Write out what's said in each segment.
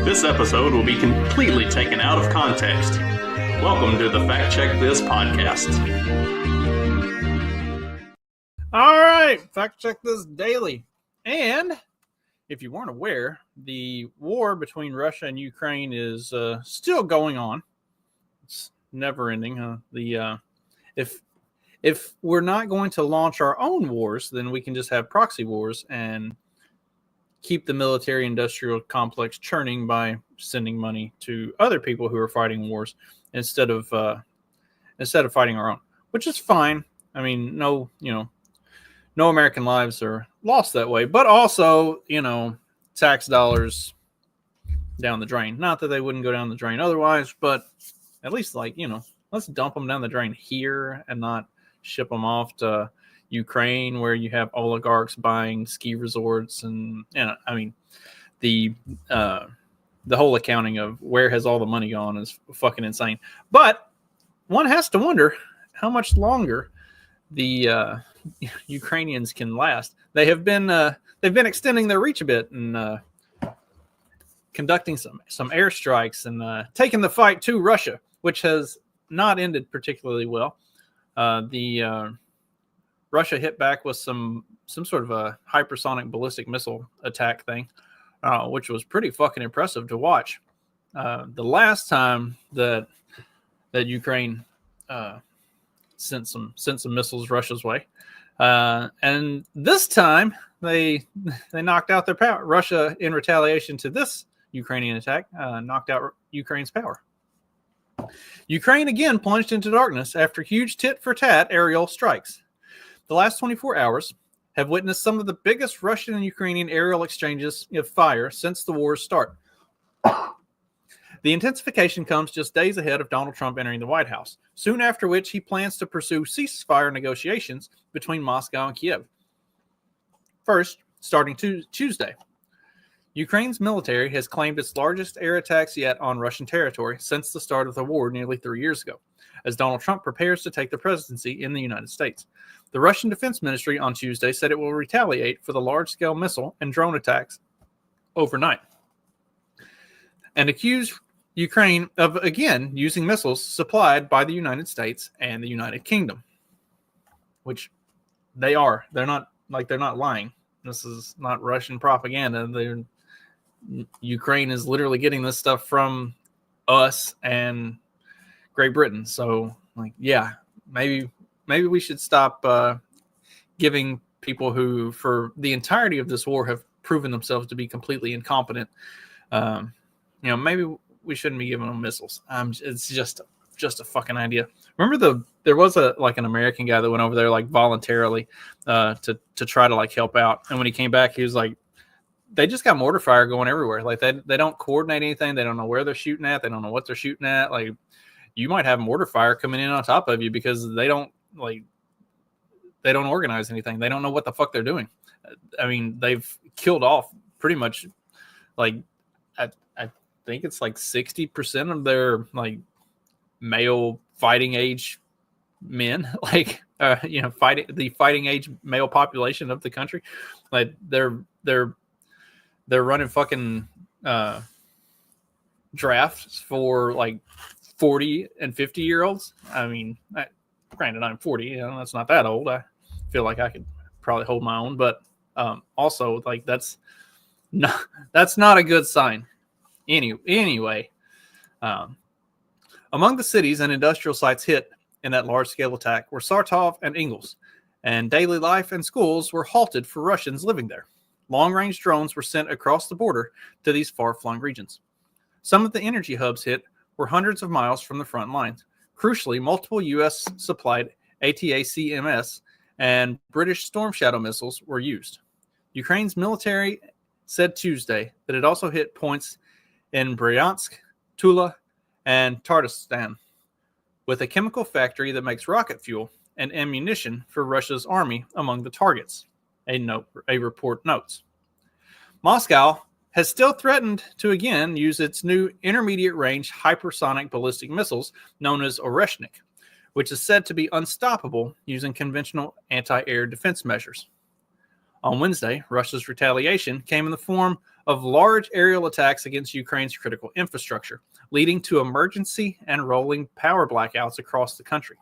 This episode will be completely taken out of context. Welcome to the Fact Check This podcast. All right, Fact Check This daily. And if you weren't aware, the war between Russia and Ukraine is still going on. It's never ending. If we're not going to launch our own wars, then we can just have proxy wars and keep the military-industrial complex churning by sending money to other people who are fighting wars instead of fighting our own, which is fine. I mean, no American lives are lost that way, but also, tax dollars down the drain. Not that they wouldn't go down the drain otherwise, but at least let's dump them down the drain here and not ship them off to Ukraine, where you have oligarchs buying ski resorts, and the whole accounting of where has all the money gone is fucking insane. But one has to wonder how much longer the Ukrainians can last. They've been extending their reach a bit and conducting some airstrikes and taking the fight to Russia, which has not ended particularly well. Russia hit back with some sort of a hypersonic ballistic missile attack thing, which was pretty fucking impressive to watch. The last time that Ukraine sent some missiles Russia's way, and this time they knocked out their power. Russia, in retaliation to this Ukrainian attack, knocked out Ukraine's power. Ukraine again plunged into darkness after huge tit-for-tat aerial strikes. The last 24 hours have witnessed some of the biggest Russian and Ukrainian aerial exchanges of fire since the war's start. The intensification comes just days ahead of Donald Trump entering the White House, soon after which he plans to pursue ceasefire negotiations between Moscow and Kiev. First, starting Tuesday, Ukraine's military has claimed its largest air attacks yet on Russian territory since the start of the war nearly 3 years ago, as Donald Trump prepares to take the presidency in the United States. The Russian Defense Ministry on Tuesday said it will retaliate for the large-scale missile and drone attacks overnight, and accused Ukraine of again using missiles supplied by the United States and the United Kingdom, which they are. They're not lying. This is not Russian propaganda. Ukraine is literally getting this stuff from us and Great Britain. So, maybe we should stop giving people who, for the entirety of this war, have proven themselves to be completely incompetent. Maybe we shouldn't be giving them missiles. It's just a fucking idea. Remember there was an American guy that went over there voluntarily to try to help out, and when he came back, he was like, they just got mortar fire going everywhere. They don't coordinate anything. They don't know where they're shooting at. They don't know what they're shooting at. You might have mortar fire coming in on top of you because they don't organize anything. They don't know what the fuck they're doing. I mean, they've killed off pretty much I think it's 60% of their male fighting age men, fighting age male population of the country. They're running fucking drafts for 40 and 50 year olds. I mean, granted, I'm 40. That's not that old. I feel like I could probably hold my own, but also that's not a good sign. Anyway, among the cities and industrial sites hit in that large-scale attack were Sartov and Ingles, and daily life and schools were halted for Russians living there. Long-range drones were sent across the border to these far-flung regions. Some of the energy hubs hit were hundreds of miles from the front lines. Crucially, multiple U.S.-supplied ATACMS and British Storm Shadow missiles were used. Ukraine's military said Tuesday that it also hit points in Bryansk, Tula, and Tatarstan, with a chemical factory that makes rocket fuel and ammunition for Russia's army among the targets, a report notes. Moscow has still threatened to again use its new intermediate-range hypersonic ballistic missiles known as Oreshnik, which is said to be unstoppable using conventional anti-air defense measures. On Wednesday, Russia's retaliation came in the form of large aerial attacks against Ukraine's critical infrastructure, leading to emergency and rolling power blackouts across the country.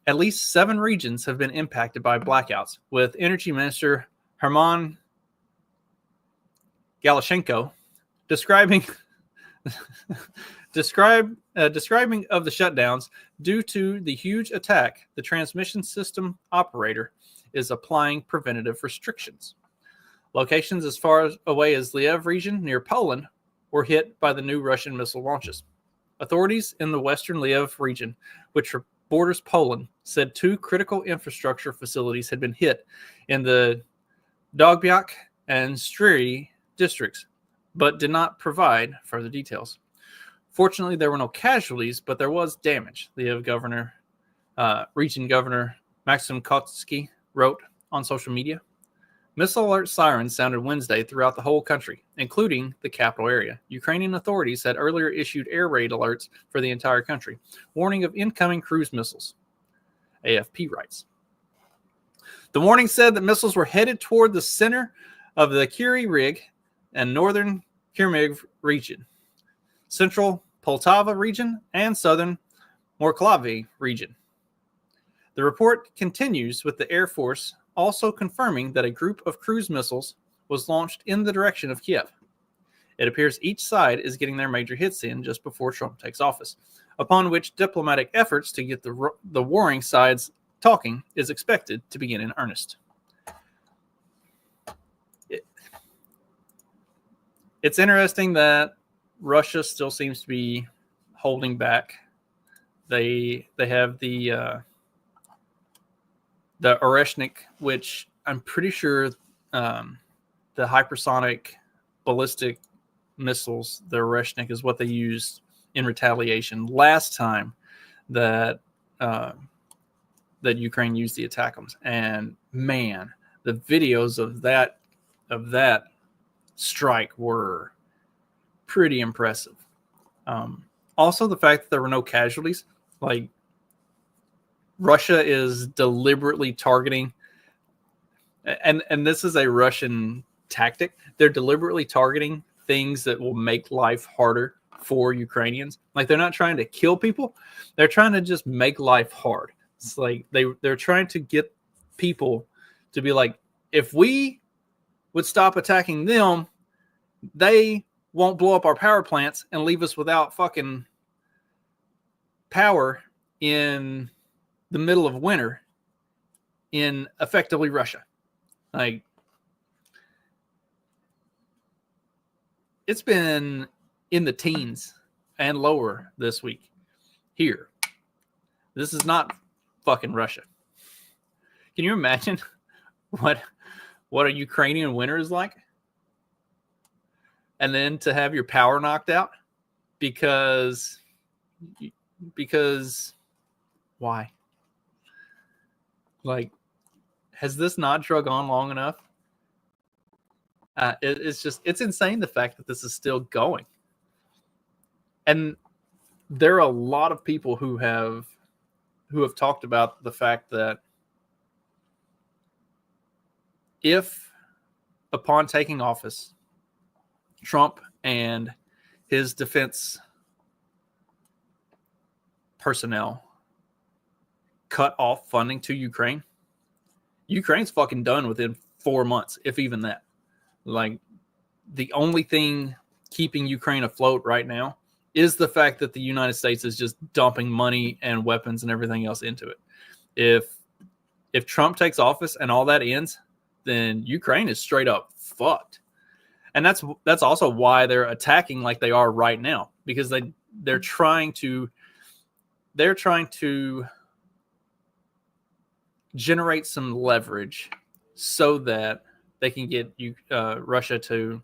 At least 7 regions have been impacted by blackouts, with Energy Minister Herman Galashenko describing of the shutdowns due to the huge attack. The transmission system operator is applying preventative restrictions. Locations as far away as Lviv region near Poland were hit by the new Russian missile launches. Authorities in the western Lviv region, which borders Poland, said 2 critical infrastructure facilities had been hit in the Dogbiak and Stry districts, but did not provide further details. Fortunately, there were no casualties, but there was damage, the region governor Maxim Kotsky wrote on social media. Missile alert sirens sounded Wednesday throughout the whole country, including the capital area. Ukrainian authorities had earlier issued air raid alerts for the entire country, warning of incoming cruise missiles, AFP writes. The warning said that missiles were headed toward the center of the Kiri Rig and northern Kirmiv region, central Poltava region, and southern Morklavi region. The report continues with the Air Force also confirming that a group of cruise missiles was launched in the direction of Kiev. It appears each side is getting their major hits in just before Trump takes office, upon which diplomatic efforts to get the warring sides talking is expected to begin in earnest. It's interesting that Russia still seems to be holding back. They have the Oreshnik, which I'm pretty sure the hypersonic ballistic missiles, the Oreshnik, is what they used in retaliation last time that Ukraine used the ATACMS. And man, the videos of that strike were pretty impressive. Also, the fact that there were no casualties, like Russia is deliberately targeting, and this is a Russian tactic. They're deliberately targeting things that will make life harder for Ukrainians. Like, they're not trying to kill people. They're trying to just make life hard. It's like they're trying to get people to be like, if we would stop attacking them, they won't blow up our power plants and leave us without fucking power in the middle of winter in effectively Russia. Like, it's been in the teens and lower this week here. This is not fucking Russia. Can you imagine what a Ukrainian winter is like? And then to have your power knocked out because why? Like, has this not drug on long enough? It's insane, the fact that this is still going. And there are a lot of people who have talked about the fact that if, upon taking office, Trump and his defense personnel cut off funding to Ukraine, Ukraine's fucking done within 4 months, if even that. Like, the only thing keeping Ukraine afloat right now is the fact that the United States is just dumping money and weapons and everything else into it. If Trump takes office and all that ends, then Ukraine is straight up fucked. And that's also why they're attacking like they are right now, because they're trying to generate some leverage so that they can get Russia to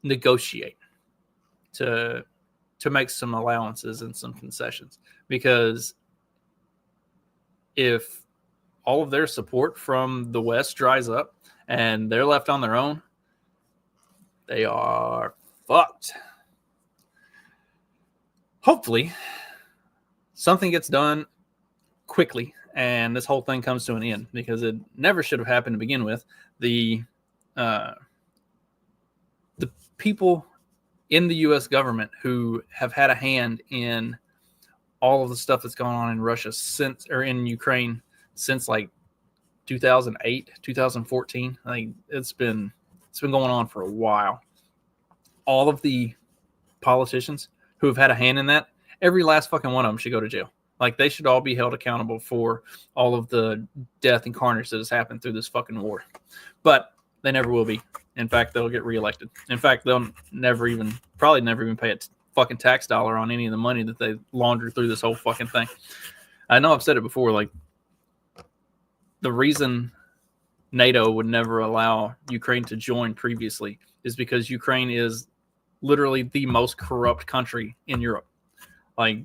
negotiate, to make some allowances and some concessions. Because if all of their support from the West dries up and they're left on their own, they are fucked. Hopefully, something gets done quickly and this whole thing comes to an end because it never should have happened to begin with. The people in the U.S. government who have had a hand in all of the stuff that's going on in Russia in Ukraine since like 2008, 2014. I think it's been going on for a while. All of the politicians who have had a hand in that, every last fucking one of them should go to jail. Like, they should all be held accountable for all of the death and carnage that has happened through this fucking war. But they never will be. In fact, they'll get reelected. In fact, they'll probably never even pay a fucking tax dollar on any of the money that they laundered through this whole fucking thing. I know I've said it before, like, the reason NATO would never allow Ukraine to join previously is because Ukraine is literally the most corrupt country in Europe. Like,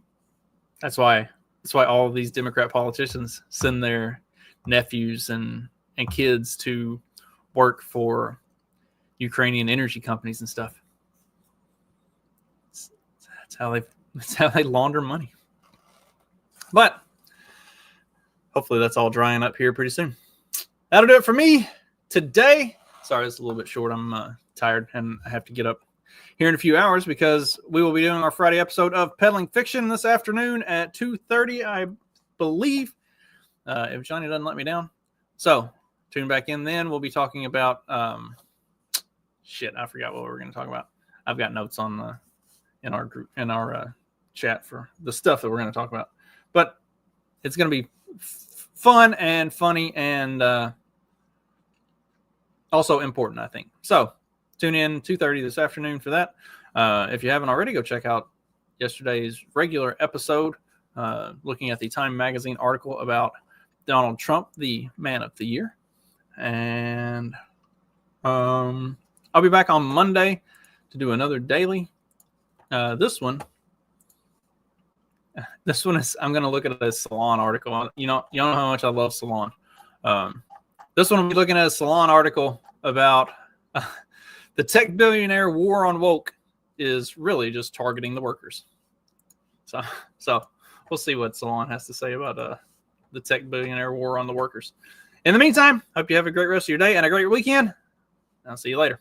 that's why all of these Democrat politicians send their nephews and kids to work for Ukrainian energy companies and stuff. That's how they launder money. But hopefully that's all drying up here pretty soon. That'll do it for me today. Sorry, it's a little bit short. I'm tired and I have to get up here in a few hours because we will be doing our Friday episode of Peddling Fiction this afternoon at 2:30, I believe, if Johnny doesn't let me down. So tune back in then. We'll be talking about shit. I forgot what we were going to talk about. I've got notes on in our group, in our chat for the stuff that we're going to talk about. But it's going to be fun and funny and also important, I think. So tune in 2:30 this afternoon for that. If you haven't already, go check out yesterday's regular episode, looking at the Time Magazine article about Donald Trump, the Man of the Year. And I'll be back on Monday to do another daily. This one is, I'm going to look at a Salon article. You know how much I love Salon. This one will be looking at a Salon article about the tech billionaire war on woke is really just targeting the workers. So we'll see what Salon has to say about the tech billionaire war on the workers. In the meantime, hope you have a great rest of your day and a great weekend. I'll see you later.